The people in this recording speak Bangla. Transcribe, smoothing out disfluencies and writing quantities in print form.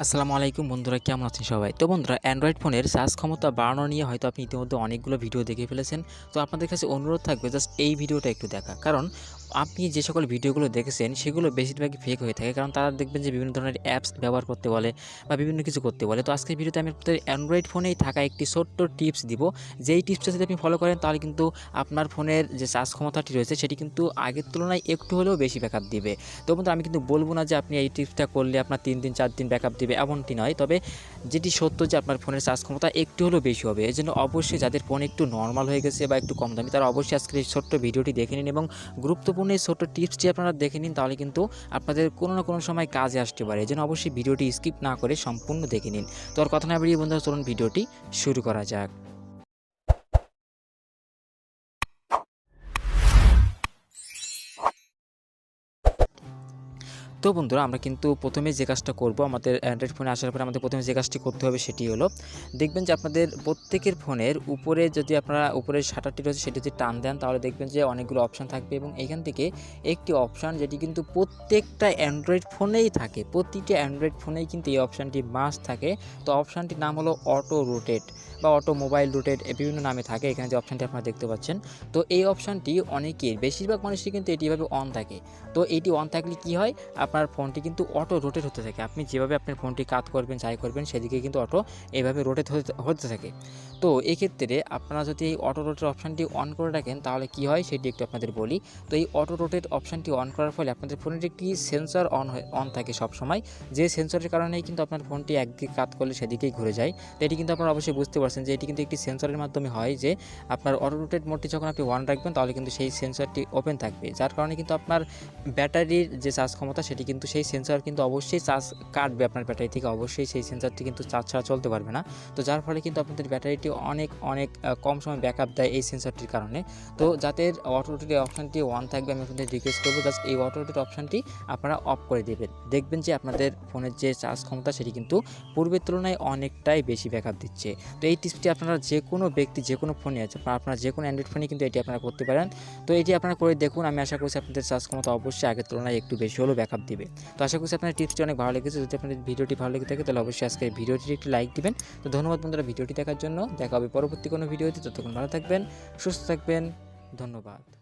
আসসালামু আলাইকুম বন্ধুরা, কেমন আছেন সবাই? তো বন্ধুরা, অ্যান্ড্রয়েড ফোনের চার্জ ক্ষমতা বাড়ানো নিয়ে হয়তো আপনি ইতিমধ্যে অনেকগুলো ভিডিও দেখে ফেলেছেন। তো আপনাদের কাছে অনুরোধ থাকবে জাস্ট এই ভিডিওটা একটু দেখা। কারণ আপনি যে সকল ভিডিওগুলো দেখেছেন সেগুলো বেশিরভাগই ফেক হয়ে থাকে। কারণ তারা দেখবেন যে বিভিন্ন ধরনের অ্যাপস ব্যবহার করতে বলে বা বিভিন্ন কিছু করতে বলে। তো আজকের ভিডিওতে আমি আপনাদের অ্যান্ড্রয়েড ফোনেই থাকা একটি ছোট্ট টিপস দিব। যেই টিপসটা যদি আপনি ফলো করেন তাহলে কিন্তু আপনার ফোনের যে চার্জ ক্ষমতাটি রয়েছে সেটি কিন্তু আগের তুলনায় একটু হলেও বেশি ব্যাকআপ দিবে। তো বন্ধুরা, আমি কিন্তু বলবো না যে আপনি এই টিপসটা করলে আপনার ৩ দিন ৪ দিন ব্যাকআপ দিবে, এমনটি নয়। তবে যেটি সত্য যে আপনার ফোনের চার্জ ক্ষমতা একটু হলেও বেশি হবে। এজন্য অবশ্যই যাদের ফোন একটু নরমাল হয়ে গেছে বা একটু কম দামি, তারা অবশ্যই আজকের এই ছোট্ট ভিডিওটি দেখে নিন এবং গুরুত্বপূর্ণ এই ছোট্ট টিপসটি আপনারা দেখে নিন। তাহলে কিন্তু আপনাদের কোনো না কোনো সময় কাজে আসতে পারে। এজন্য অবশ্যই ভিডিওটি স্কিপ না করে সম্পূর্ণ দেখে নিন। তো আর কথা না বাড়িয়ে বন্ধুরা, চলুন ভিডিওটি শুরু করা যাক। তো বন্ধুরা, আমরা কিন্তু প্রথমে যে কাজটা করব, আমাদের অ্যান্ড্রয়েড ফোনে আসার পরে আমাদের প্রথমে যে কাজটি করতে হবে সেটি হলো, দেখবেন যে আপনাদের প্রত্যেকের ফোনের উপরে যদি আপনারা উপরের শাটারটি রয়েছে সেটি যদি টান দেন তাহলে দেখবেন যে অনেকগুলো অপশান থাকবে এবং এখান থেকে একটি অপশান যেটি কিন্তু প্রত্যেকটা অ্যান্ড্রয়েড ফোনেই থাকে, প্রতিটি অ্যান্ড্রয়েড ফোনেই কিন্তু এই অপশানটি মাস্ট থাকে। তো অপশানটির নাম হলো অটো রোটেট বা অটো মোবাইল রোটেট, বিভিন্ন নামে থাকে। এখানে যে অপশানটি আপনারা দেখতে পাচ্ছেন, তো এই অপশানটি অনেকের, বেশিরভাগ মানুষই কিন্তু এটি এভাবে অন থাকে। তো এটি অন থাকলে কি হয়, আপনার ফোনটি কিন্তু অটো রোটেট হতে থাকে। আপনি যেভাবে আপনার ফোনটি কাত করবেন, যাই করবেন, সেদিকে কিন্তু অটো এইভাবে রোটেট হতে থাকে। তো এক্ষেত্রে আপনারা যদি এই অটো রোটেট অপশানটি অন করে রাখেন তাহলে কি হয় সেটি একটু আপনাদের বলি। তো এই অটো রোটেট অপশানটি অন করার ফলে আপনাদের ফোনের একটি সেন্সর অন থাকে সবসময়, যে সেন্সরের কারণেই কিন্তু আপনার ফোনটি একদিকে কাত করলে সেদিকেই ঘুরে যায়। তো এটি কিন্তু আপনারা অবশ্যই বুঝতে পারছেন যে এটি কিন্তু একটি সেন্সরের মাধ্যমে হয়, যে আপনার অটো রোটেট মোডটি যখন আপনি অন রাখবেন তাহলে কিন্তু সেই সেন্সরটি ওপেন থাকবে, যার কারণে কিন্তু আপনার ব্যাটারির যে চার্জ ক্ষমতা সেটি কিন্তু সেই সেন্সর কিন্তু অবশ্যই চার্জ কাটবে আপনার ব্যাটারি থেকে, অবশ্যই সেই সেন্সরটি কিন্তু চার্জ ছাড়া চলতে পারবে না। তো যার ফলে কিন্তু আপনাদের ব্যাটারিটি অনেক কম সময় ব্যাকআপ দেয় এই সেন্সরটির কারণে। তো যাদের অটো রোটেট অপশানটি অন থাকবে, আমি আপনাদের রিকোয়েস্ট করবো জাস্ট এই অটো রোটেট অপশানটি আপনারা অফ করে দেবেন। দেখবেন যে আপনাদের ফোনের যে চার্জ ক্ষমতা সেটি কিন্তু পূর্বের তুলনায় অনেকটাই বেশি ব্যাকআপ দিচ্ছে। তো এই টিপসটি আপনারা যে কোনো ব্যক্তি, যে কোনো ফোনে আছে, আপনারা যে কোনো অ্যান্ড্রয়েড ফোনে কিন্তু এটি আপনারা করতে পারেন। তো এটি আপনারা করে দেখুন, আমি আশা করছি আপনাদের চার্জ ক্ষমতা অবশ্যই আগের তুলনায় একটু বেশি হলেও ব্যাকআপ দিবে। তো আশা করছি আপনার টিপসটি অনেক ভালো লেগেছে। যদি আপনাদের ভিডিওটি ভালো লেগে থাকে তাহলে অবশ্যই আজকে ভিডিওটি একটি লাইক দিবেন। তো ধন্যবাদ বন্ধুরা ভিডিওটি দেখার জন্য। দেখা হবে পরবর্তী কোনো ভিডিওতে। ততক্ষণ ভালো থাকবেন, সুস্থ থাকবেন। ধন্যবাদ।